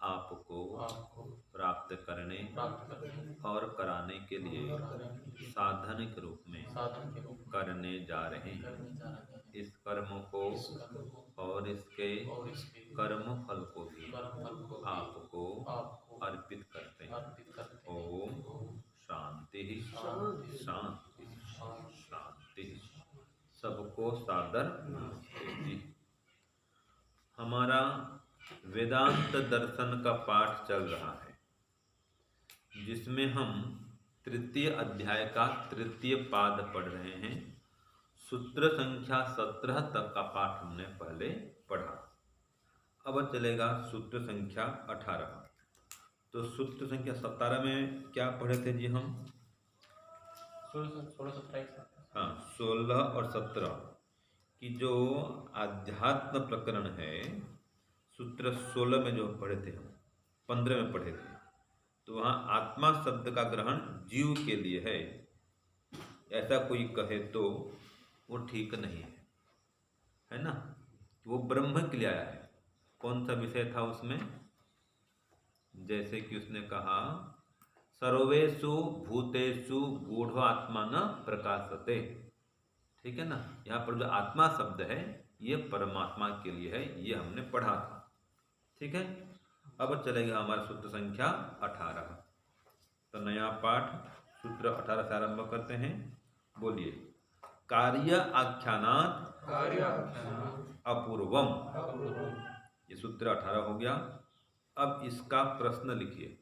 आपको प्राप्त करने और कराने के लिए साधन के रूप में करने जा रहे हैं। इस कर्म को और इसके कर्म फल को भी आपको अर्पित करते हैं। ओम शांति शांति शांति। सबको सादर नमस्ते जी। हमारा वेदांत दर्शन का पाठ चल रहा है, जिसमें हम तृतीय अध्याय का तृतीय पाद पढ़ रहे हैं। सूत्र संख्या 17 तक का पाठ हमने पहले पढ़ा। अब चलेगा सूत्र संख्या 18। तो सूत्र संख्या 17 में क्या पढ़े थे जी हम? 16 और 17 की जो आध्यात्म प्रकरण है, सूत्र 16 में जो पढ़े थे हम, 15 में पढ़े थे, तो वहाँ आत्मा शब्द का ग्रहण जीव के लिए है, ऐसा कोई कहे तो वो ठीक नहीं है ना। वो ब्रह्म के लिए आया है। कौन सा विषय था उसमें? जैसे कि उसने कहा सर्वेषु भूतेषु गूढ़ आत्मा न प्रकाशते। ठीक है ना। यहाँ पर जो आत्मा शब्द है ये परमात्मा के लिए है, ये हमने पढ़ा था। ठीक है। अब चलेगा हमारा सूत्र संख्या 18। तो नया पाठ सूत्र 18 से आरंभ करते हैं। बोलिए। कार्य आख्यानात अपूर्वम। ये सूत्र 18 हो गया। अब इसका प्रश्न लिखिए।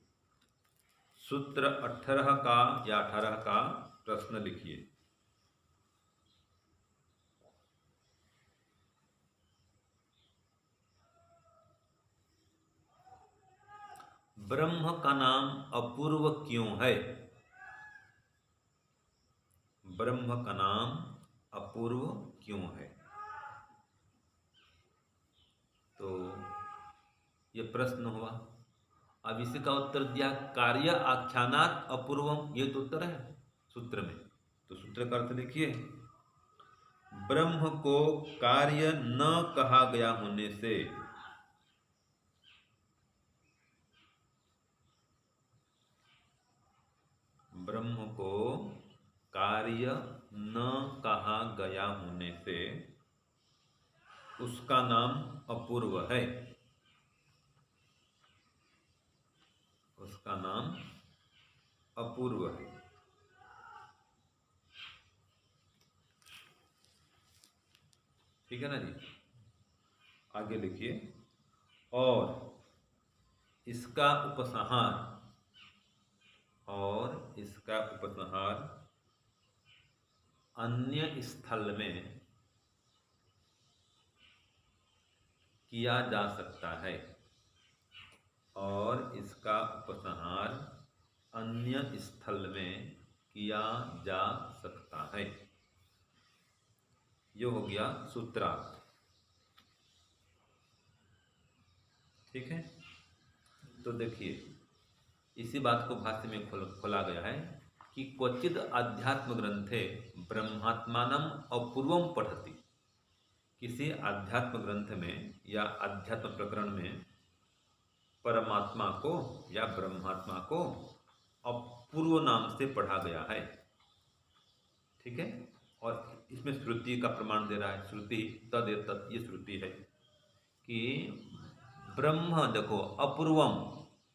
सूत्र 18 का या 18 का प्रश्न लिखिए। ब्रह्म का नाम अपूर्व क्यों है? ब्रह्म का नाम अपूर्व क्यों है? तो ये प्रश्न हुआ। अब इसी का उत्तर दिया कार्य आख्यानात अपूर्वम। ये तो उत्तर है सूत्र में। तो सूत्र का अर्थ लिखिए। ब्रह्म को कार्य न कहा गया होने से ब्रह्म को कार्य न कहा गया होने से उसका नाम अपूर्व है। उसका नाम अपूर्व है। ठीक है ना जी। आगे लिखिए। और इसका उपसंहार अन्य स्थल में किया जा सकता है। और इसका उपसंहार अन्य स्थल में किया जा सकता है। ये हो गया सूत्रार्थ। ठीक है। तो देखिए इसी बात को भाष्य में खोला गया है कि क्वचिद अध्यात्म ग्रंथे ब्रह्मात्मानम अपूर्वम पठति। किसी अध्यात्म ग्रंथ में या अध्यात्म प्रकरण में परमात्मा को या ब्रह्मात्मा को अपूर्व नाम से पढ़ा गया है। ठीक है। और इसमें श्रुति का प्रमाण दे रहा है। श्रुति तद तत्, ये श्रुति है कि ब्रह्म देखो अपूर्वम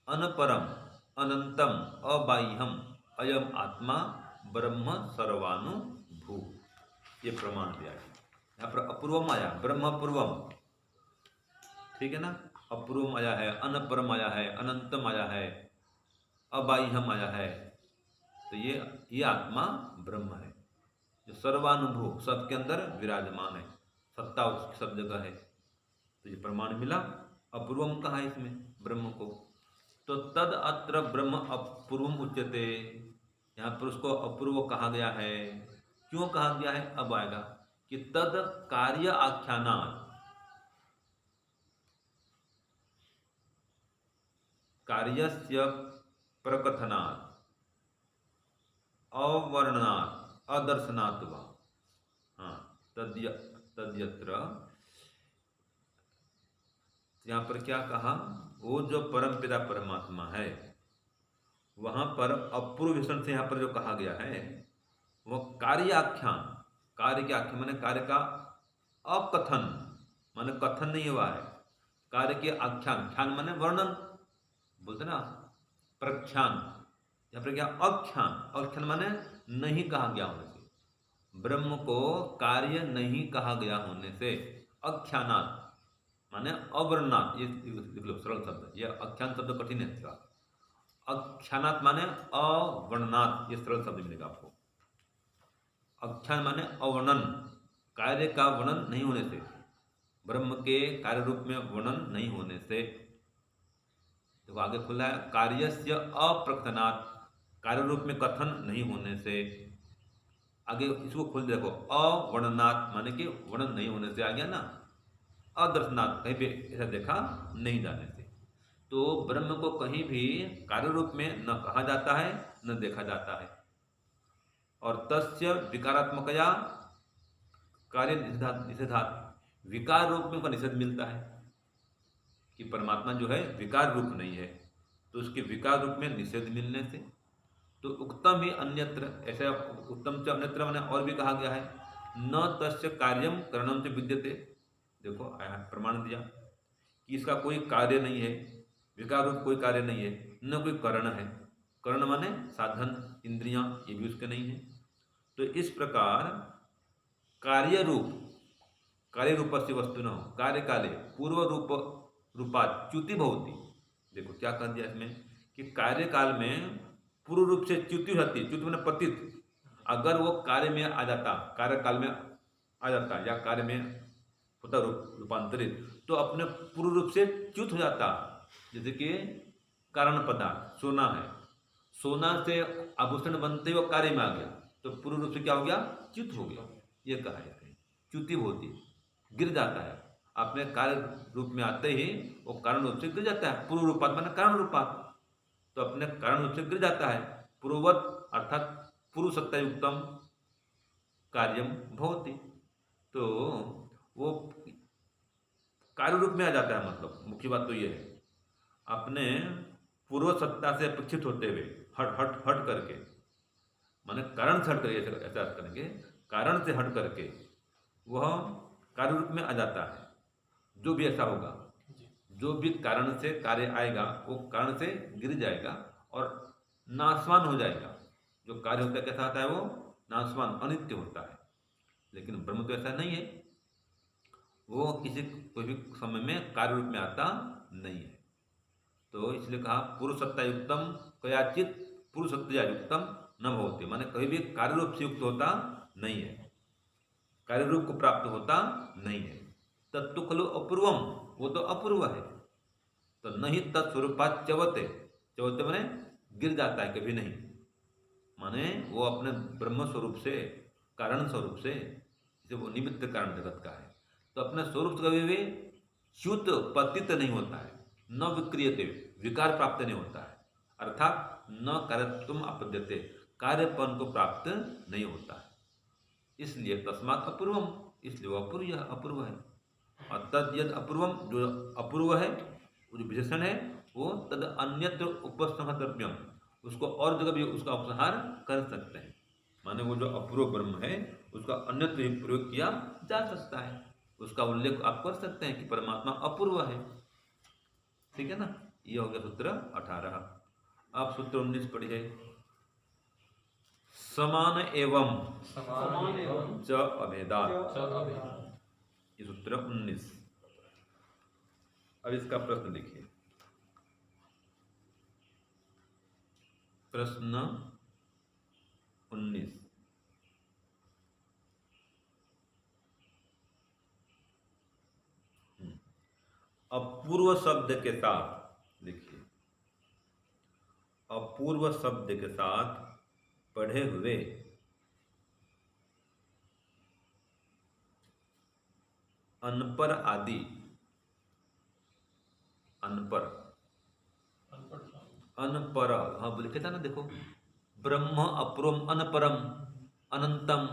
अनपरम अनंतम अबाह्यम अयम आत्मा ब्रह्म सर्वानुभू। ये प्रमाण दिया है। यहाँ पर अपूर्वम आया, ब्रह्मपूर्वम। ठीक है ना। अपूर्वम आया है, अनपरम आया है, अनंतम आया है, अबाह्यम आया है। तो ये आत्मा ब्रह्म है जो सर्वानुभू, सबके अंदर विराजमान है, सत्ता उसकी सब जगह है। तो ये प्रमाण मिला। अपूर्वम कहा है इसमें ब्रह्म को। तो तद अत्र ब्रह्म अपूर्वम उच्यते। यहाँ पर उसको अपूर्व कहा गया है। क्यों कहा गया है? अब आएगा कि तद कार्य आख्यानात्, कार्यस्य प्रकथनात्, अवर्णनात्, अदर्शनात् वा। हाँ, तद्यत्र यहाँ पर क्या कहा, वो जो परमपिता परमात्मा है वहाँ पर अपूर्व विशेषण से यहाँ पर जो कहा गया है वो कार्य आख्यान, कार्य के आख्यान माने कार्य का अकथन, माने कथन नहीं हुआ है, कार्य के आख्यान, ख्यान माने वर्णन बोलते ना, प्रख्यान, यहाँ पर क्या आख्यान, आख्यान माने नहीं कहा गया होने से, ब्रह्म को कार्य नहीं कहा गया होने से, आख्यानात माने अवर्णनात्, ये लिख लो सरल शब्द, ये आख्यान शब्द कठिन है इसका, आख्यानात माने अवर्णनात्, ये सरल शब्द मिलेगा आपको। आख्यान माने अवर्णन, कार्य का वर्णन नहीं होने से, ब्रह्म के कार्य रूप में वर्णन नहीं होने से। तो आगे खुला है कार्यस्य अप्रकथनात्, कार्य रूप में कथन नहीं होने से। आगे इसको खोल देखो, अवर्णनात् माने कि वर्णन नहीं होने से आ गया ना, अदर्शनात् कहीं पे ऐसा देखा नहीं जाने से। तो ब्रह्म को कहीं भी कार्य रूप में न कहा जाता है न देखा जाता है। और तस्य विकारात्मकया कार्य निषेधात्, विकार रूप में उनका निषेध मिलता है कि परमात्मा जो है विकार रूप नहीं है, तो उसके विकार रूप में निषेध मिलने से। तो उत्तम ही अन्यत्र, ऐसा उत्तम से अन्यत्र मैंने और भी कहा गया है, न तस्य कार्यम करणम से विद्यते। देखो प्रमाण दिया कि इसका कोई कार्य नहीं है, विकार रूप कोई कार्य नहीं है, न कोई करण है, करण माने साधन इंद्रियां, ये भी उसके नहीं है। तो इस प्रकार कार्य रूप, कार्य रूप से वस्तु न हो, कार्य काले पूर्व रूप रूपाच्युति भवति। देखो क्या कह दिया इसमें कि कार्य काल में पूर्व रूप से च्युति होती, च्युति मैंने पतित, अगर वो कार्य में आ जाता, कार्य काल में आ जाता या कार्य में होता रूपांतरित, तो अपने पूर्व रूप से च्युत हो जाता। जैसे कि कारण पदार्थ सोना है, सोना से आभूषण बनते हुए कार्य में आ गया, तो पूर्व रूप से क्या हो गया, च्युत हो गया, ये कहा जाता है। च्युति होती, गिर जाता है, अपने कार्य रूप में आते ही वो कारण रूप से गिर जाता है, पूर्व रूपात माने कारण रूपात, तो अपने कारण रूप से गिर जाता है। पूर्ववत अर्थात पूर्व सत्तायुक्तम कार्यम भवति, तो वो कार्य रूप में आ जाता है। मतलब मुख्य बात तो ये है, अपने पूर्व सत्ता से अपेक्षित होते हुए हट हट हट करके, माने कारण से हट करके, ऐसा अर्थ करेंगे, कारण से हट करके वह कार्य रूप में आ जाता है। जो भी ऐसा होगा, जो भी कारण से कार्य आएगा वो कारण से गिर जाएगा और नाशवान हो जाएगा। जो कार्य होता है कैसा होता है, वो नाशवान अनित्य होता है। लेकिन ब्रह्म तो ऐसा नहीं है, वो किसी कोई भी समय में कार्य रूप में आता नहीं है। तो इसलिए कहा पूर्व सत्ता युक्तम कयाचित पूर्व सत्ता युक्तम न भवति, माने कभी भी कार्य रूप से युक्त होता नहीं है, कार्य रूप को प्राप्त होता नहीं है। तत्तु खलु अपूर्वम, वो तो अपूर्व है। तो नहीं तत्स्वरूपात च्यवते, च्यवते माने गिर जाता है, कभी नहीं, माने वो अपने ब्रह्म स्वरूप से, कारण स्वरूप से, जैसे वो निमित्त कारण जगत का है, तो अपने स्वरूप से कभी भी च्युत पतित नहीं होता है, न विक्रियते, विकार प्राप्त नहीं होता है, अर्थात न कार्यत्वम अपद्यते, कार्यपन को प्राप्त नहीं होता है। इसलिए तस्मात् अपूर्वम, इसलिए वो अपूर्व है। और तद यद अपूर्वम, जो अपूर्व है, वो जो विशेषण है, वो तद अन्यत्र उपसंहतव्यम, उसको और जगह भी उसका उपसंहार कर सकते हैं। माने वो जो अपूर्व ब्रह्म है उसका अन्यत्र भी प्रयोग किया जा सकता है, उसका उल्लेख आप कर सकते हैं कि परमात्मा अपूर्व है। ठीक है ना, ये हो गया सूत्र 18। अब सूत्र 19 पढ़िए। समान एवं च अभेदात्, ये सूत्र 19। अब इसका प्रश्न लिखिए। प्रश्न 19, अपूर्व शब्द के साथ लिखिए, अपूर्व शब्द के साथ पढ़े हुए अनपर आदि, अनपर, अनपर, हाँ लिखे था ना, देखो ब्रह्म अपूर्वम अनपरम अनंतम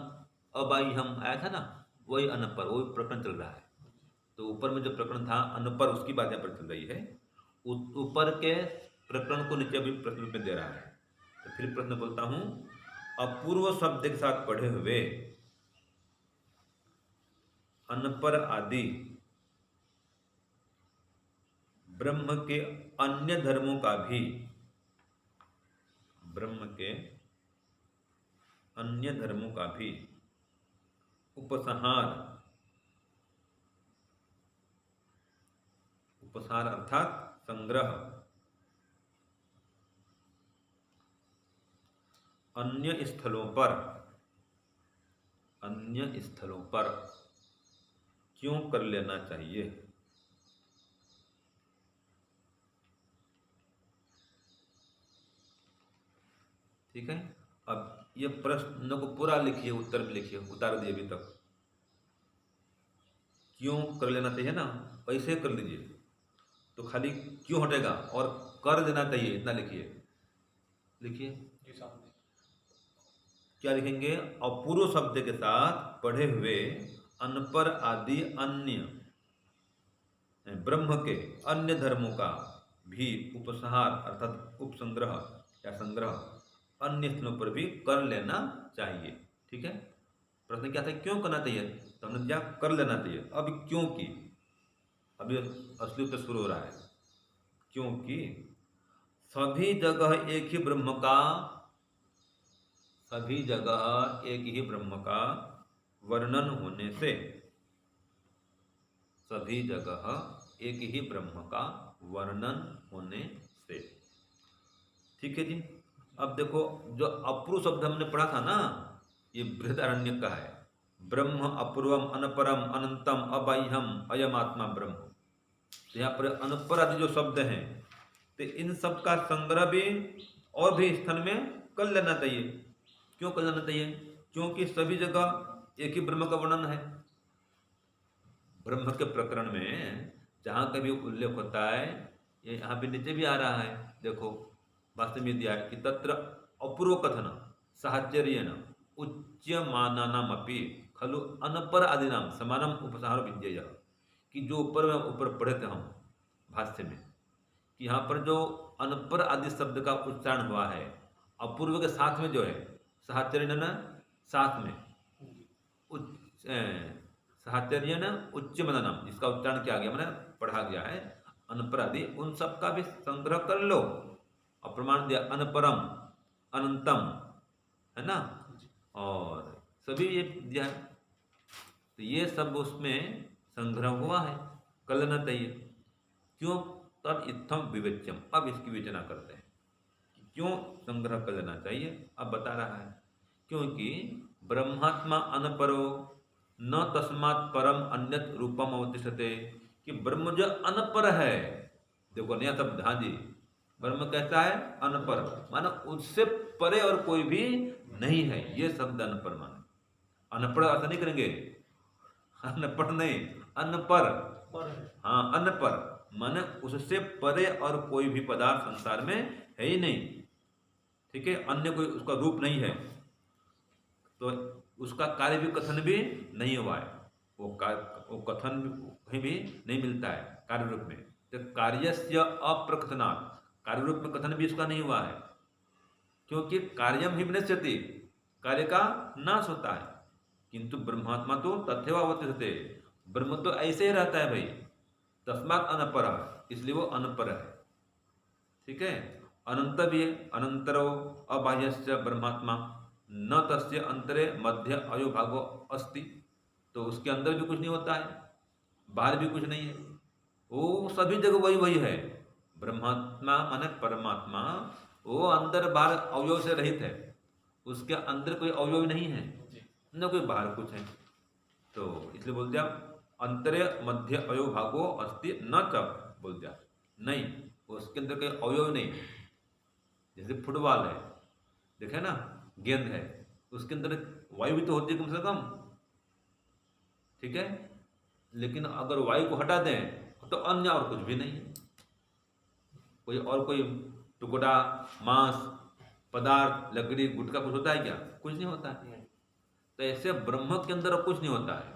अबाह्यम आया था ना, वही अनपर, वही प्रकरण चल रहा है। तो ऊपर में जो प्रकरण था अनपर, उसकी बात यहाँ पर चल रही है। ऊपर के प्रकरण को नीचे अभी प्रश्न में दे रहा है। तो फिर प्रश्न बोलता हूं, अपूर्व शब्द के साथ पढ़े हुए अनपर आदि ब्रह्म के अन्य धर्मों का भी, ब्रह्म के अन्य धर्मों का भी उपसंहार, उपसार अर्थात संग्रह, अन्य स्थलों पर क्यों कर लेना चाहिए? ठीक है। अब ये प्रश्न को पूरा लिखिए, उत्तर में लिखिए, उतार दिए अभी तक। क्यों कर लेना चाहिए ना, ऐसे कर लीजिए तो खाली क्यों हटेगा, और कर देना चाहिए इतना लिखिए। लिखिए क्या लिखेंगे? अपूर्व शब्द के साथ पढ़े हुए अनपर आदि अन्य ब्रह्म के अन्य धर्मों का भी उपसंहार अर्थात उपसंग्रह या संग्रह अन्य स्थलों पर भी कर लेना चाहिए। ठीक है। प्रश्न क्या था? क्यों करना चाहिए? तो हमने दिया कर लेना चाहिए। अब क्यों की, अभी असली उत्तर शुरू हो रहा है। क्योंकि सभी जगह एक ही ब्रह्म का, सभी जगह एक ही ब्रह्म का वर्णन होने से, सभी जगह एक ही ब्रह्म का वर्णन होने से। ठीक है जी। अब देखो, जो अपूर्व शब्द हमने पढ़ा था ना, ये बृहदारण्यक का है। ब्रह्म अपूर्वम अनपरम अनंतम अबाह्यम अयम आत्मा ब्रह्म। तो यहाँ पर अनपर आदि जो शब्द हैं, तो इन सब का संग्रह भी और भी स्थल में कर लेना चाहिए। क्यों कर लेना चाहिए? क्योंकि सभी जगह एक ही ब्रह्म का वर्णन है। ब्रह्म के प्रकरण में जहाँ कभी उल्लेख होता है, ये यहाँ पे नीचे भी आ रहा है, देखो वास्तव में दिया है कि तत्र अपूर्व कथन साहचर्येण उच्यमानानामपि खलु अनपर आदिनाम समानम उपसंहारो विद्येय। कि जो ऊपर पढ़े थे हम भाष्य में, कि यहाँ पर जो अनपर आदि शब्द का उच्चारण हुआ है, अपूर्व के साथ में जो है साहचर्येण, साथ में साहचर्येण उच्यमानानाम, जिसका उच्चारण किया गया, मैंने पढ़ा गया है, अनपर आदि, उन सब का भी संग्रह कर लो। और प्रमाण दिया अनपरम अनंतम, है ना, और सभी ये दिया है। तो ये सब उसमें संग्रह हुआ है, कर लेना चाहिए। क्यों? तद इत्थम विवेच्यम। अब इसकी विवेचना करते हैं कि क्यों संग्रह कर लेना चाहिए। अब बता रहा है, क्योंकि ब्रह्मात्मा अनपरो न तस्मात् परम अन्यत रूपम अवतिष्ठते। कि ब्रह्म जो अनपर है, देखो नया शब्द, हाँ जी, ब्रह्म कैसा है? अनपर, मानो उससे परे और कोई भी नहीं है। ये शब्द अनपर माने, अनपढ़ अर्थ नहीं करेंगे, अनपढ़ नहीं, अनपर। हाँ, अनपर माने उससे परे और कोई भी पदार्थ संसार में है ही नहीं। ठीक है, अन्य कोई उसका रूप नहीं है, तो उसका कार्य भी कथन भी नहीं हुआ है। वो कथन कहीं भी नहीं मिलता है कार्य रूप में। तो कार्यस्य अप्रकथनात्, कार्य रूप में कथन भी इसका नहीं हुआ है, क्योंकि कार्यम ही विनश्यति, कार्य का नाश होता है। किंतु ब्रह्मात्मा तो तथैव अवतिष्ठते, ब्रह्म तो ऐसे ही रहता है भाई, तस्मात् अनपर, इसलिए वो अनपर है। ठीक है। अनंत भी है, अनंतरो अबाह्यस्य ब्रह्मात्मा न तस्य अंतरे मध्य अयोभागो अस्ति। तो उसके अंदर भी कुछ नहीं होता है, बाहर भी कुछ नहीं है, वो सभी जगह वही वही है। ब्रह्मात्मा माने परमात्मा, वो अंदर बाहर अवयव से रहित है, उसके अंदर कोई अवयव नहीं है, न कोई बाहर कुछ है। तो इसलिए बोल दिया अंतरे मध्य अयोभागो अस्ति न च, बोल दिया नहीं, उसके अंदर कोई अवयव नहीं। जैसे फुटबॉल है, देखे ना, गेंद है, उसके अंदर वायु भी तो होती है कम से कम। ठीक है, लेकिन अगर वायु को हटा दें तो अन्य और कुछ भी नहीं है, कोई टुकड़ा मांस पदार्थ लकड़ी गुटका कुछ होता है क्या? कुछ नहीं होता है। तो ऐसे ब्रह्म के अंदर कुछ नहीं होता है।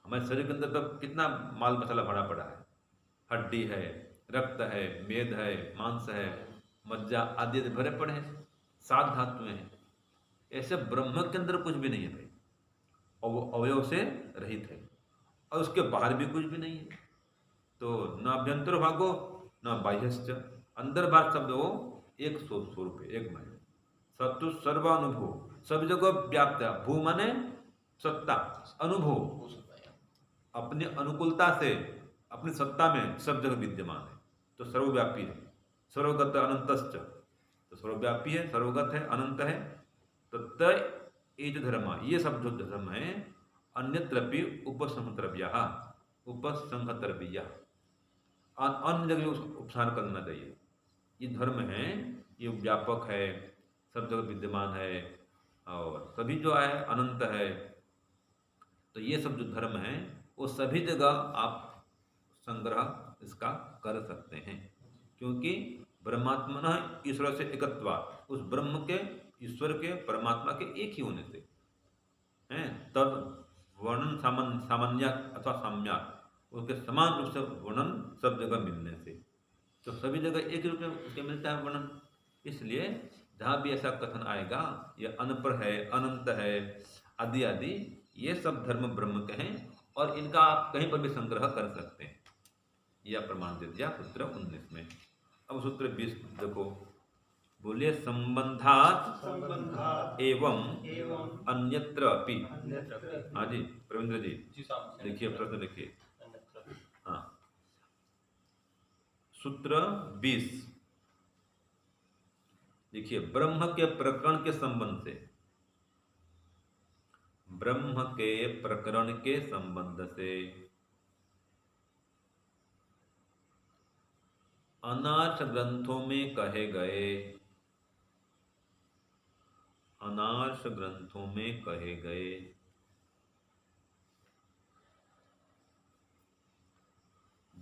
हमारे शरीर के अंदर तो कितना माल मसाला भरा पड़ा है, हड्डी है, रक्त है, मेद है, मांस है, मज्जा आदि भरे पड़े हैं, 7 धातुएं हैं। ऐसे ब्रह्म के अंदर कुछ भी नहीं है भाई, और वो अवयव से रहित है, और उसके बाहर भी कुछ भी नहीं है। तो न अभ्यंतर भागो न बाह्यश्च, अंदर बाहर शब्द वो एक स्वरूप है, एक माने सत्तु सर्वानुभव, सब जगह व्याप्त है। भू माने सत्ता, अनुभव अपनी अनुकूलता से अपनी सत्ता में सब जगह विद्यमान है, तो सर्वव्यापी है। सर्वगत अनंतश्च, तो सर्वव्यापी है, सर्वगत है, अनंत है। तो तय धर्म, ये सब जो धर्म है, अन्यत्रपि उपसंहतव्या, उपसंहतव्या, अन्य जगह उपसार करना चाहिए। ये धर्म है, ये व्यापक है, सब जगह विद्यमान है, और सभी जो है अनंत है। तो ये सब जो धर्म है वो सभी जगह आप संग्रह इसका कर सकते हैं, क्योंकि ब्रह्मात्मना ईश्वर से एकत्वा, उस ब्रह्म के, ईश्वर के, परमात्मा के एक ही होने से हैं, तब वर्णन सामान्य अथवा साम्या, उसके समान रूप से वर्णन सब जगह मिलने से, तो सभी जगह एक रूप में उसके मिलता है वर्णन। इसलिए जहाँ भी ऐसा कथन आएगा, यह अनपर है, अनंत है, आदि आदि, ये सब धर्म ब्रह्म के हैं, और इनका आप कहीं पर भी संग्रह कर सकते हैं। यह प्रमाण दे दिया सूत्र 19 में। अब सूत्र 20 देखो, बोलिए संबंधात एवं अन्यत्र अपि। हाँ जी प्रवींद्र जी, देखिए प्रश्न देखिए। हाँ, सूत्र 20 देखिए, ब्रह्म के प्रकरण के संबंध से, ब्रह्म के प्रकरण के संबंध से अनार्ष ग्रंथों में कहे गए, अनार्ष ग्रंथों में कहे गए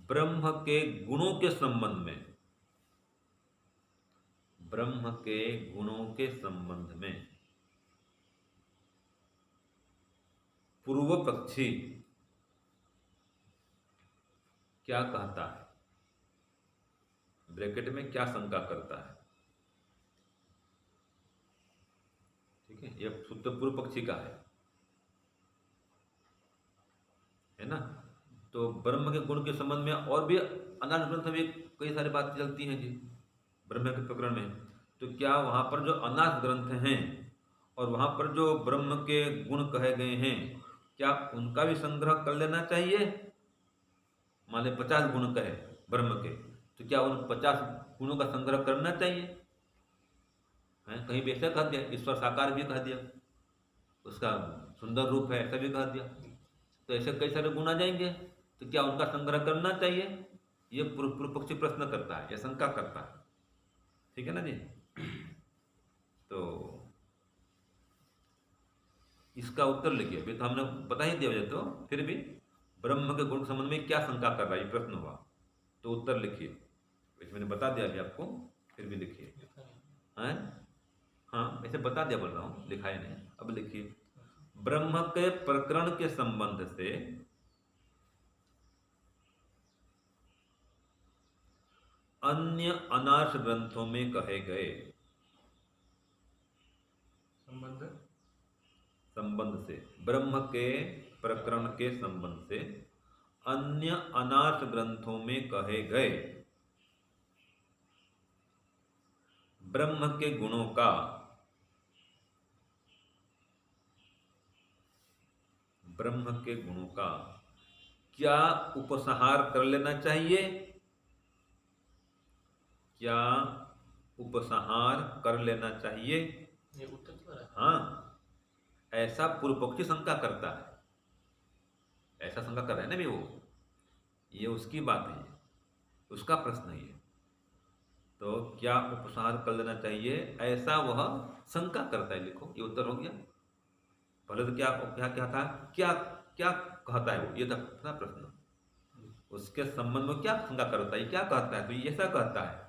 ब्रह्म के गुणों के संबंध में, ब्रह्म के गुणों के संबंध में पूर्व पक्षी क्या कहता है, ब्रैकेट में क्या शंका करता है। ठीक है, यह शुद्ध पूर्व पक्षी का है ना। तो ब्रह्म के गुण के संबंध में और भी अनार्ष ग्रंथ में कई सारी बातें चलती हैं जी, ब्रह्म के प्रकरण में। तो क्या वहां पर जो अनार्ष ग्रंथ हैं और वहां पर जो ब्रह्म के गुण कहे गए हैं, क्या उनका भी संग्रह कर लेना चाहिए? मान ले 50 गुण कहे ब्रह्म के, तो क्या उन 50 गुणों का संग्रह करना चाहिए? है, कहीं भी ऐसा कह दिया, ईश्वर साकार भी कह दिया, उसका सुंदर रूप है ऐसा भी कह दिया, तो ऐसे कई सारे गुण आ जाएंगे, तो क्या उनका संग्रह करना चाहिए? ये पूर्व पक्षी प्रश्न करता है या शंका करता है। ठीक है ना जी। तो इसका उत्तर लिखिए, अभी तो हमने बता ही दिया, तो फिर भी ब्रह्म के गुण संबंध में क्या शंका कर रहा है, ये प्रश्न हुआ, तो उत्तर लिखिए। वैसे मैंने बता दिया अभी आपको, फिर भी लिखिए। हैं, हाँ वैसे बता दिया, बोल रहा हूँ, लिखा ही नहीं, अब लिखिए। ब्रह्म के प्रकरण के संबंध से अन्य अनार्ष ग्रंथों में कहे गए संबंध से, ब्रह्म के प्रकरण के संबंध से अन्य अनार्ष ग्रंथों में कहे गए ब्रह्म के गुणों का क्या उपसंहार कर लेना चाहिए? क्या उपसंहार कर लेना चाहिए? ये उत्तर तो है। हाँ, ऐसा पूर्व पक्षी शंका करता है, ऐसा शंका कर रहा है ना भी वो, ये उसकी बात है, उसका प्रश्न है। तो क्या उपसंहार कर लेना चाहिए, ऐसा वह शंका करता है। लिखो, ये उत्तर हो गया। पहले तो क्या क्या क्या था, क्या क्या कहता है वो, ये था प्रश्न। उसके संबंध में क्या शंका करता है, क्या कहता है, तो ये ऐसा कहता है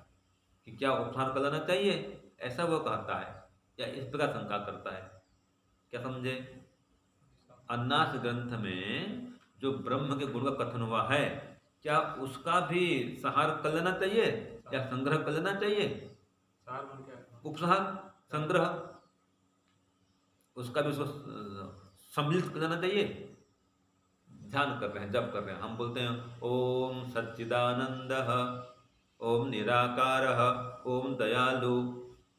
कि क्या उपसंहार कर लेना चाहिए, ऐसा वो कहता है, या इस प्रकार शंका करता है। क्या समझे? अनार्ष ग्रंथ में जो ब्रह्म के गुण का कथन हुआ है, क्या उसका भी सहार कर लेना चाहिए या संग्रह कर लेना चाहिए? उपसहार, संग्रह, उसका भी उसको सम्मिलित कर लेना चाहिए। ध्यान कर रहे हैं, जब कर रहे हैं, हम बोलते हैं ओम सच्चिदानंदः, ओम निराकारः, ओम दयालु,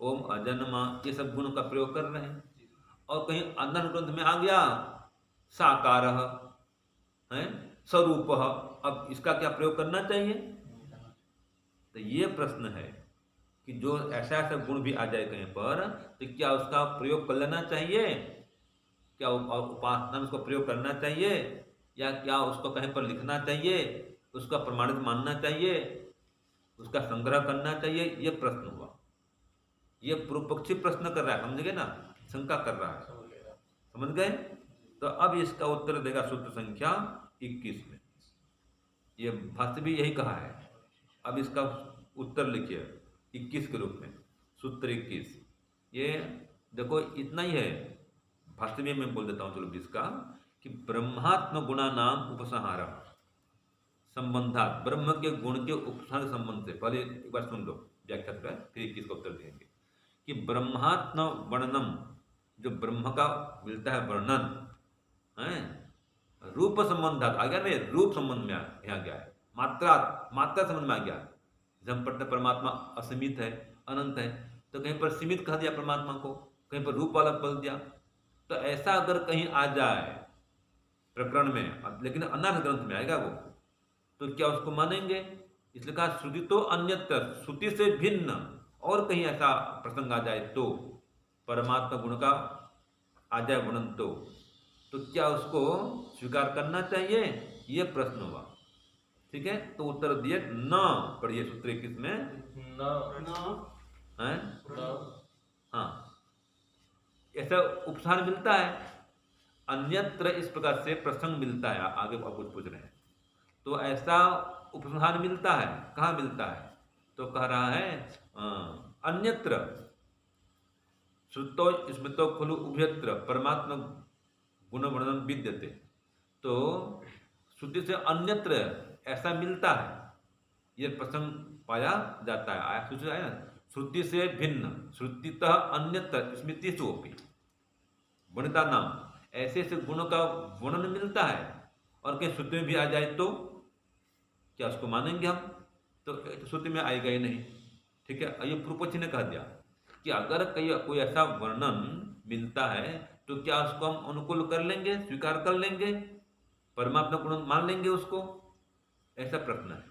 ओम अजन्मा, ये सब गुणों का प्रयोग कर रहे हैं। और कहीं अंदर ग्रंथ में आ गया साकारः है, स्वरूपः, अब इसका क्या प्रयोग करना चाहिए? तो ये प्रश्न है कि जो ऐसा ऐसा गुण भी आ जाए कहीं पर, तो क्या उसका प्रयोग कर लेना चाहिए? क्या उपासना में उसको प्रयोग करना चाहिए, या क्या उसको कहीं पर लिखना चाहिए, उसका प्रमाणित मानना चाहिए, उसका संग्रह करना चाहिए? ये प्रश्न हुआ। ये पूर्व पक्षी प्रश्न कर रहा है, समझ गए ना, शंका कर रहा है, समझ गए? तो अब इसका उत्तर देगा सूत्र संख्या 21 में। ये भाष्य भी यही कहा है। अब इसका उत्तर लिखिए 21 के रूप में, सूत्र 21। ये देखो इतना ही है, भाष्य में मैं बोल देता हूँ, चलो 20 का, कि ब्रह्मात्म गुणा नाम उपसंहार संबंधात, ब्रह्म के गुण के उपसंहार संबंध से, पहले एक बार सुन लो व्याख्या कर, फिर 21 का उत्तर देंगे। कि ब्रह्मात्म वर्णनम, जो ब्रह्म का मिलता है वर्णन है, रूप संबंधात आ गया, नहीं रूप संबंध में यहाँ गया है, मात्रा मात्रा संबंध में आ गया। जब पढ़ते परमात्मा असीमित है, अनंत है, तो कहीं पर सीमित कह दिया परमात्मा को, कहीं पर रूप वाला बोल दिया। तो ऐसा अगर कहीं आ जाए प्रकरण में, लेकिन अनर्थ ग्रंथ में आएगा वो, तो क्या उसको मानेंगे? इसलिए कहा श्रुति तो अन्यत्र, श्रुति से भिन्न और कहीं ऐसा प्रसंग आ जाए तो, परमात्मा गुण का आ जाए वर्णन तो क्या उसको स्वीकार करना चाहिए? ये प्रश्न हुआ। ठीक है, तो उत्तर दिए न। पढ़िए सूत्र 21 में न है, हाँ, ऐसा उपसंहार मिलता है, अन्यत्र इस प्रकार से प्रसंग मिलता है। आगे आप कुछ पूछ रहे हैं, तो ऐसा उपसंहार मिलता है, कहाँ मिलता है? तो कह रहा है अन्यत्र श्रुतो स्मृतो खलु उभयत्र परमात्मा गुण वर्णन विद्यते। तो श्रुति से अन्यत्र ऐसा मिलता है, ये प्रसंग पाया जाता है, आया सूची आया ना, श्रुति से भिन्न, श्रुतितः अन्यत्र स्मृति सोपी वर्णिता नाम, ऐसे ऐसे गुणों का वर्णन मिलता है, और कहीं श्रुति में भी आ जाए तो क्या उसको मानेंगे हम? तो श्रुति में आएगा ही नहीं। ठीक है, ये पूर्व पक्षी ने कह दिया कि अगर कोई ऐसा वर्णन मिलता है तो क्या उसको हम अनुकूल कर लेंगे, स्वीकार कर लेंगे, परमात्मा गुण मान लेंगे उसको? ऐसा प्रश्न है।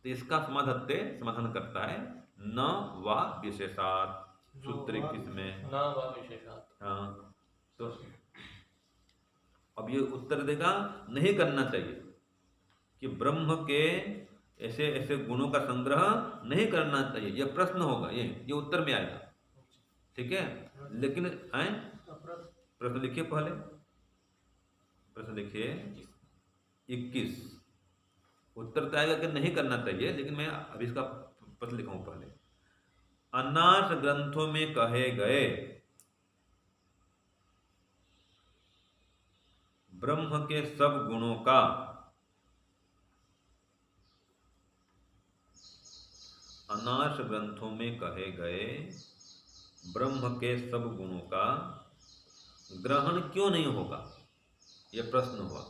तो इसका समाधान करता है न वा विशेषात, सूत्र 21 में न वा विशेषात। हाँ, तो अब ये उत्तर देगा नहीं करना चाहिए, कि ब्रह्म के ऐसे ऐसे गुणों का संग्रह नहीं करना चाहिए, ये प्रश्न होगा, ये उत्तर में आएगा। ठीक है, लेकिन आए प्रश्न लिखिए, पहले प्रश्न लिखिए 21, उत्तर तो आएगा कि नहीं करना चाहिए, लेकिन मैं अभी इसका प्रश्न लिखा हूं पहले। अनाथ ग्रंथों में कहे गए ब्रह्म के सब गुणों का अनाथ ग्रंथों में कहे गए ब्रह्म के सब गुणों का ग्रहण क्यों नहीं होगा, यह प्रश्न हुआ।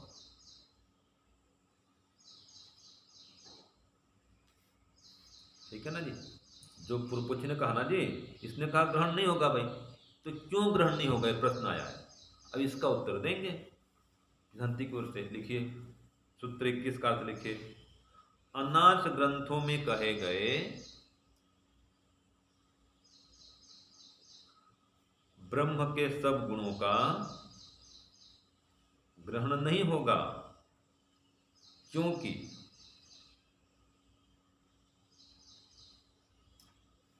ठीक है ना जी, जो पूर्व पक्षी ने कहा ना जी, इसने कहा ग्रहण नहीं होगा भाई, तो क्यों ग्रहण नहीं होगा, यह प्रश्न आया है। अब इसका उत्तर देंगे सिद्धांति की ओर से। लिखिए सूत्र 21 का अर्थ लिखिए, अनाथ ग्रंथों में कहे गए ब्रह्म के सब गुणों का ग्रहण नहीं होगा, क्योंकि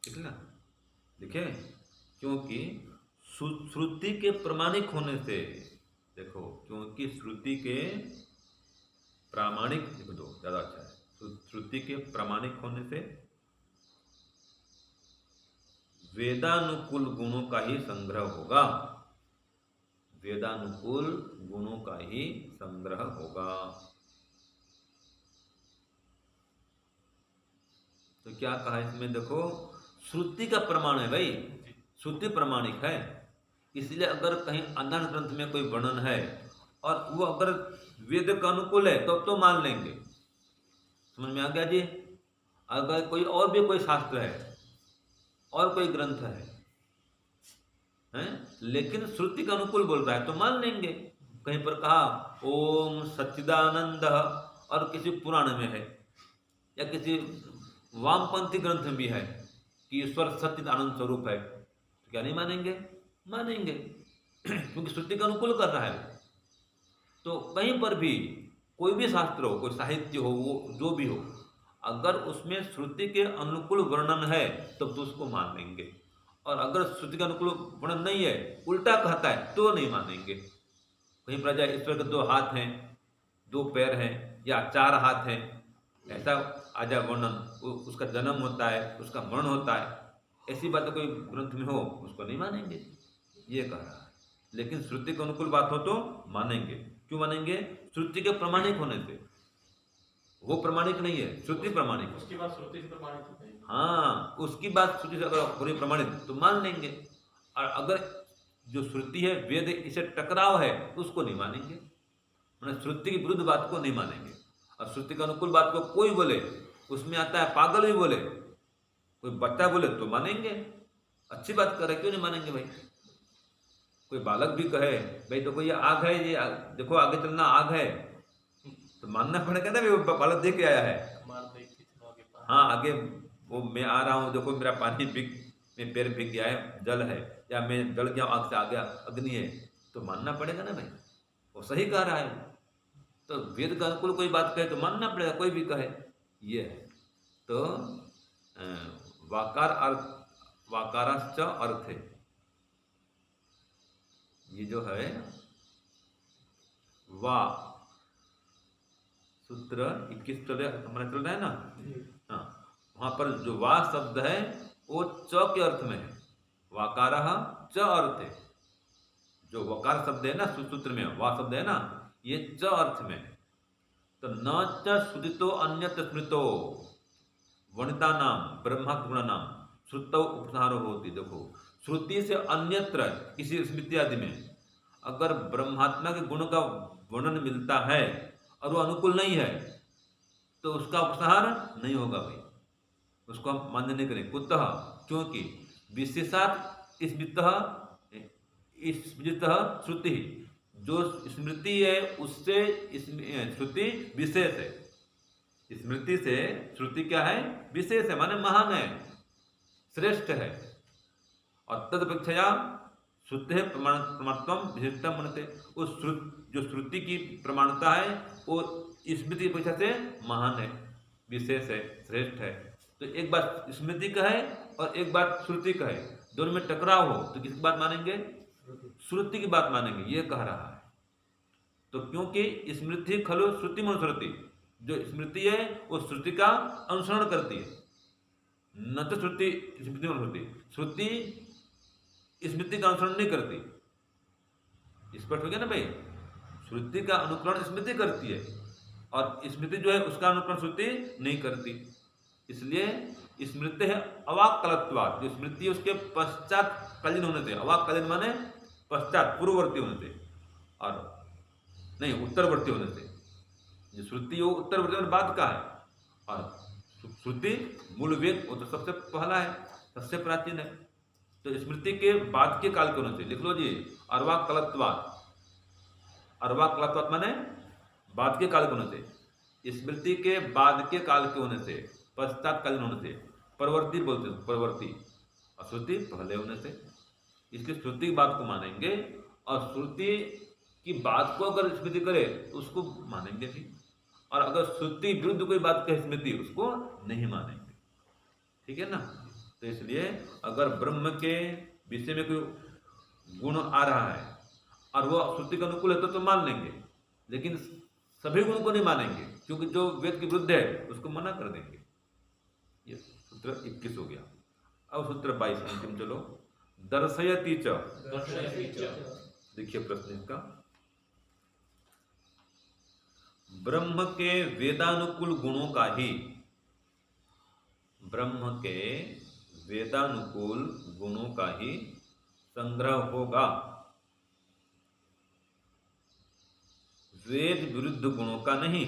ठीक है ना, लिखे, क्योंकि श्रुति के प्रामाणिक होने से, देखो क्योंकि श्रुति के प्रामाणिक, लिख दो ज्यादा अच्छा है, श्रुति के प्रामाणिक होने से वेदानुकूल गुणों का ही संग्रह होगा, वेदानुकूल गुणों का ही संग्रह होगा। तो क्या कहा इसमें देखो, श्रुति का प्रमाण है भाई, श्रुति प्रमाणिक है। इसलिए अगर कहीं अन्य ग्रंथ में कोई वर्णन है और वो अगर वेद का अनुकूल है तो मान लेंगे। समझ में आ गया जी? अगर कोई और भी कोई शास्त्र है और कोई ग्रंथ है लेकिन श्रुति का अनुकूल बोल रहा है तो मान लेंगे। कहीं पर कहा ओम सच्चिदानंद और किसी पुराण में है या किसी वामपंथी ग्रंथ में भी है कि ईश्वर सच्चिदानंद स्वरूप है, तो क्या नहीं मानेंगे? मानेंगे क्योंकि श्रुति का अनुकूल कर रहा है। तो कहीं पर भी कोई भी शास्त्र हो, कोई साहित्य हो, वो जो भी हो, अगर उसमें श्रुति के अनुकूल वर्णन है तब तो उसको मान लेंगे। और अगर श्रुति का अनुकूल वर्णन नहीं है, उल्टा कहता है, तो नहीं मानेंगे। कहीं पर जाए ईश्वर के 2 हाथ हैं, 2 पैर हैं या 4 हाथ हैं, ऐसा आ जाए वर्णन, उसका जन्म होता है, उसका मरण होता है, ऐसी बात कोई ग्रंथ में हो, उसको नहीं मानेंगे, ये कह रहा है। लेकिन श्रुति के अनुकूल बात हो तो मानेंगे। क्यों मानेंगे? श्रुति के प्रमाणिक होने से। वो प्रमाणिक नहीं है, श्रुति प्रमाणिक, उसकी बात श्रुति से प्रमाणित है। हाँ, उसकी बात श्रुति से अगर पूरी प्रमाणित तो मान लेंगे। और अगर जो श्रुति है वेद इसे टकराव है उसको नहीं मानेंगे, मतलब श्रुति की विरुद्ध बात को नहीं मानेंगे। और श्रुति के अनुकूल बात को कोई बोले, उसमें आता है पागल भी बोले, कोई बच्चा बोले तो मानेंगे, अच्छी बात करे, क्यों नहीं मानेंगे भाई? कोई बालक भी कहे भाई देखो ये आग है, ये देखो आगे चलना आग है, तो मानना पड़ेगा ना, वो बालक देख के आया है। हाँ, आगे वो मैं आ रहा हूँ, देखो मेरा पानी में पैर भीग गया है, जल है, या मैं जल गया आग से आ गया, अग्नि है, तो मानना पड़ेगा ना भाई, वो सही कह रहा है। तो वेद का अनुकूल कोई बात कहे तो मानना पड़ेगा, कोई भी कहे, ये है। तो वाकार अर्थ, वाकाराश्च अर्थ है, ये जो है वा सूत्र 21 हमारा चल रहा है ना, हाँ, वहां पर जो वा शब्द है वो च के अर्थ में है, वाकारः च अर्थ है। जो वकार शब्द है ना सूत्र में, वा शब्द है ना, ये च अर्थ में है। तो न च श्रुतितो अन्यत स्मृतो वनिता नाम ब्रह्मात्म नाम श्रुतौ उपसंहारो होती। देखो, श्रुति से अन्यत्र किसी स्मृति आदि में अगर ब्रह्मात्मा के गुण का वर्णन मिलता है और वो अनुकूल नहीं है तो उसका उपसंहार नहीं होगा भाई, उसको हम मान्य नहीं करें। कुतः? क्योंकि विशेषात स्मृतः श्रुति, जो स्मृति है उससे श्रुति विशेष है। स्मृति से श्रुति क्या है? विशेष है, माने महान है, श्रेष्ठ है। और तदपेक्षया शुद्ध है प्रमाणत्वम विशिष्टम मनते, उस जो श्रुति की प्रमाणता है वो स्मृति की अपेक्षा से महान है, विशेष है, श्रेष्ठ है। तो एक बात स्मृति का है और एक बात श्रुति का है, दोनों में टकराव हो तो किसकी बात मानेंगे? श्रुति की बात मानेंगे, ये कह रहा है। तो क्योंकि स्मृति खलु श्रुति मनुस्मृति, जो स्मृति है वो श्रुति का अनुसरण करती है, न तो श्रुति स्मृति मनुस्मृति। श्रुति स्मृति का अनुसरण नहीं करती, स्पष्ट हो गया ना भाई? श्रुति का अनुकरण स्मृति करती है और स्मृति जो है उसका अनुकरण श्रुति नहीं करती। इसलिए स्मृति है अवाक्कलत्वात्, जो स्मृति है उसके पश्चात कालीन होने से, अवाक्कलीन माने पश्चात पूर्ववर्ती होने से, और नहीं उत्तरवर्ती होने से। जो श्रुति वो उत्तरवर्ती होने बाद का है, और श्रुति मूल वेद वो तो सबसे पहला है, सबसे प्राचीन है। तो स्मृति के बाद के काल के होने से, लिख लो जी, अर्वाक्कलत्वात्। अर्वाक्कलत्वात् माने बाद के काल के होने से, स्मृति के बाद के काल के होने से, पश्चातकालीन होने से, परवर्ती बोलते हैं, परवर्ती, और श्रुति पहले होने से। इसलिए श्रुति की बात को मानेंगे, और श्रुति की बात को अगर स्मृति करे तो उसको मानेंगे भी, और अगर श्रुति विरुद्ध कोई बात कहे स्मृति, उसको नहीं मानेंगे। ठीक है ना? तो इसलिए अगर ब्रह्म के विषय में कोई गुण आ रहा है और वो श्रुति के अनुकूल है तो मान लेंगे, लेकिन सभी गुण को नहीं मानेंगे, क्योंकि जो वेद के विरुद्ध है उसको मना कर देंगे। ये सूत्र 21 हो गया। अब सूत्र 22 अंतिम, चलो। दर्शयति च, देखिए प्रश्न इसका, ब्रह्म के वेदानुकूल गुणों का ही, ब्रह्म के वेदानुकूल गुणों का ही संग्रह होगा, वेद विरुद्ध गुणों का नहीं,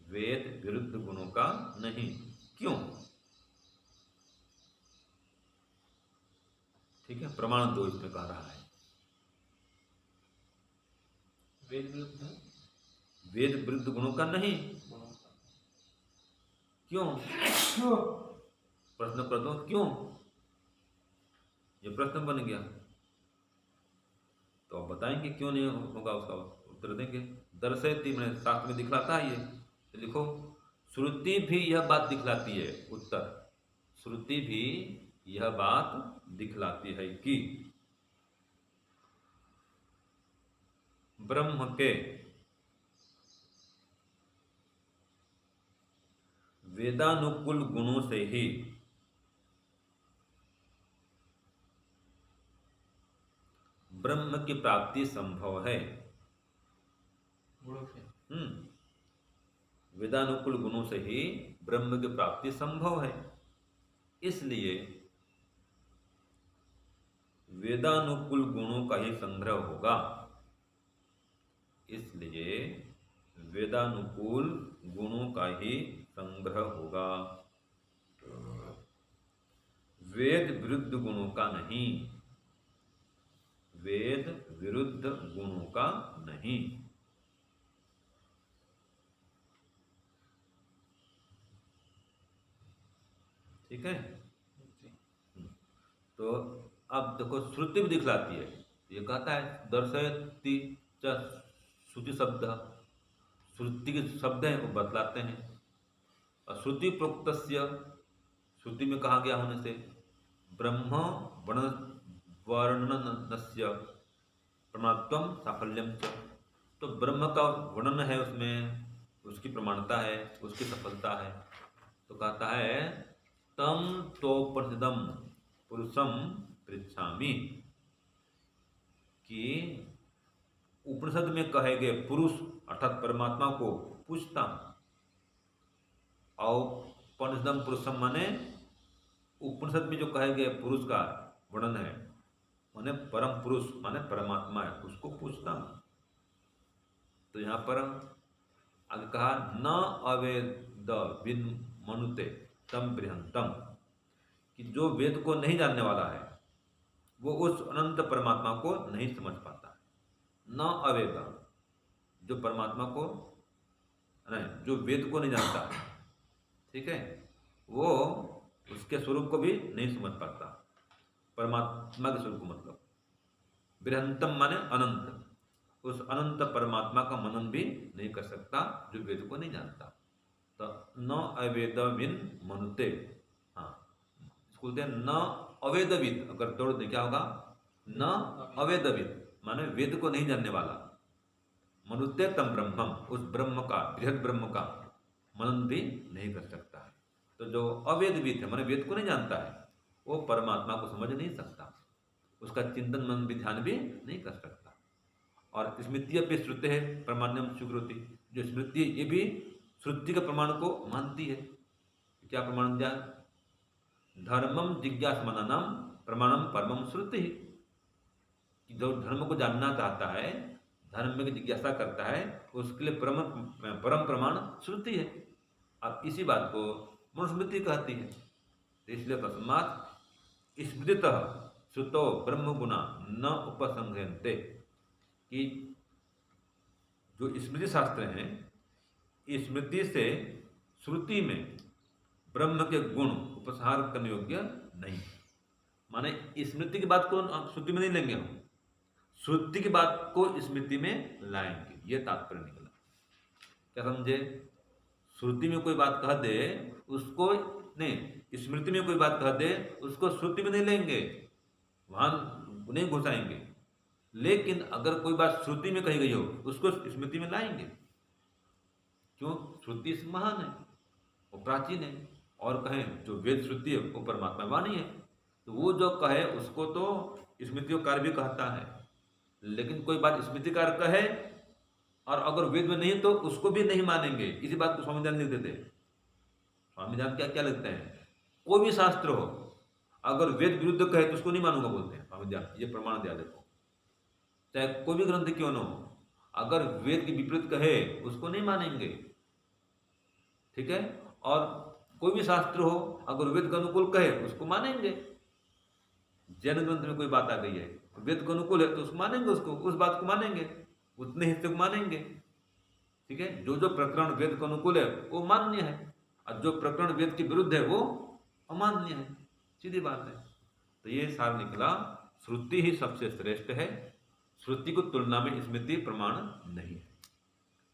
वेद विरुद्ध गुणों का नहीं। क्यों? ठीक है, प्रमाण 2 इसमें कह रहा है। वेद विरुद्ध गुणों का नहीं। क्यों? प्रश्न कर दो, क्यों? ये प्रश्न बन गया, तो आप बताएंगे क्यों नहीं होगा, उसका उत्तर देंगे। दर्शयति मैंने शास्त्र में दिखलाता है ये, तो लिखो, श्रुति भी यह बात दिखलाती है। उत्तर, श्रुति भी यह बात दिखलाती है कि ब्रह्म के वेदानुकूल गुणों से ही ब्रह्म की प्राप्ति संभव है। वेदानुकूल गुणों से ही ब्रह्म की प्राप्ति संभव है, इसलिए वेदानुकूल गुणों का ही संग्रह होगा, इसलिए वेदानुकूल गुणों का ही संग्रह होगा, वेद विरुद्ध गुणों का नहीं, वेद विरुद्ध गुणों का नहीं। ठीक है, तो अब देखो, श्रुति भी दिखलाती है। ये कहता है दर्शयति च श्रुति शब्द, श्रुति के शब्द हैं वो बतलाते हैं। और श्रुति प्रोक्तस्य, श्रुति में कहा गया होने से, ब्रह्म वर्णनस्य प्रमाणत्वम साफल्यम च, तो ब्रह्म का वर्णन है उसमें, उसकी प्रमाणता है, उसकी सफलता है। तो कहता है तम तोपनिषदम पुरुषम पृच्छामि, कि उपनिषद में कहे गए पुरुष अर्थात परमात्मा को पूछता हूं। और उपनिषदम पुरुषम माने उपनिषद में जो कहे गए पुरुष का वर्णन है, माने परम पुरुष माने परमात्मा है, उसको पूछता हूं। तो यहाँ पर आगे कहा न अवेद विन मनुते तम बृहंतम, कि जो वेद को नहीं जानने वाला है वो उस अनंत परमात्मा को नहीं समझ पाता। न अवेद, जो परमात्मा को नहीं, जो वेद को नहीं जानता है, ठीक है, वो उसके स्वरूप को भी नहीं समझ पाता, परमात्मा के स्वरूप को। मतलब बृहंतम माने अनंत, उस अनंत परमात्मा का मनन भी नहीं कर सकता जो वेद को नहीं जानता। तो न अवेदविन मनुते, हाँ बोलते हैं न अवेदविद, अगर तोड़ दे क्या होगा, न अवेदविद माने वेद को नहीं जानने वाला, मनुते तम ब्रह्मम, उस ब्रह्म का, बृहद ब्रह्म का मनन भी नहीं कर सकता है। तो जो अवेदविद है माने वेद को नहीं जानता है, वो परमात्मा को समझ नहीं सकता, उसका चिंतन मन भी ध्यान भी नहीं कर सकता। और स्मृति भी श्रुति है प्रमाण्यम स्वीकृति, जो स्मृति ये भी श्रुति के प्रमाण को मानती है। क्या प्रमाण दिया? धर्मम जिज्ञासमानम प्रमाणम परमम श्रुति, जो धर्म को जानना चाहता है, धर्म में जिज्ञासा करता है, उसके लिए परम प्रमाण श्रुति है। अब इसी बात को मनुस्मृति कहती है। इसलिए तस्मात् स्मृतितः श्रुतो ब्रह्म गुणा न उपसंग्रहन्ते, कि जो स्मृति शास्त्र हैं, स्मृति से श्रुति में ब्रह्म के गुण उपसंहार करने योग्य नहीं। माने स्मृति की बात को श्रुति में नहीं लेंगे हम, श्रुति की बात को स्मृति में लाएंगे, ये तात्पर्य निकला। क्या समझे? श्रुति में कोई बात कह दे उसको नहीं, स्मृति में कोई बात कह दे उसको श्रुति में नहीं लेंगे, वहां नहीं घुसाएंगे। लेकिन अगर कोई बात श्रुति में कही गई हो उसको स्मृति में लाएंगे। क्यों? श्रुति महान है, वो प्राचीन है, और कहें जो वेद श्रुति है वो परमात्मा वाणी है, तो वो जो कहे उसको तो स्मृतियों कार्य भी कहता है, लेकिन कोई बात स्मृतिकार कहे और अगर वेद में नहीं तो उसको भी नहीं मानेंगे। इसी बात को स्वामी दयानंद लिखते थे। स्वामी दयानंद क्या क्या लिखते हैं, कोई भी शास्त्र हो अगर वेद विरुद्ध कहे तो उसको नहीं मानूंगा बोलते हैं स्वामी दयानंद। ये प्रमाण दिया देखो, चाहे कोई भी ग्रंथ क्यों ना हो, अगर वेद के विपरीत कहे उसको नहीं मानेंगे, ठीक है। और कोई भी शास्त्र हो अगर वेद के अनुकूल कहे उसको मानेंगे। जैन ग्रंथ में कोई बात आ गई है वेद के अनुकूल है तो उसको मानेंगे, उसको उस बात को मानेंगे, उतने हिस्से को मानेंगे, ठीक है। जो जो प्रकरण वेद के अनुकूल है वो मान्य है, और जो प्रकरण वेद के विरुद्ध है वो अमान्य है, सीधी बात है। तो ये सार निकला, श्रुति ही सबसे श्रेष्ठ है, श्रुति को तुलना में स्मृति प्रमाण नहीं है।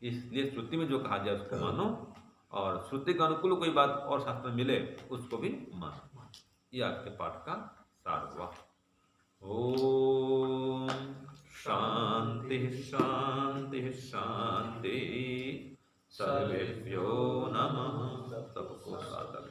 इसलिए श्रुति में जो कहा जाए उसको मानो, और श्रुति के अनुकूल कोई बात और शास्त्र में मिले उसको भी मानो। ये आज के पाठ का सार हुआ। ओम शांति शांति शांति। सर्वेभ्यो नमः। सबको सादर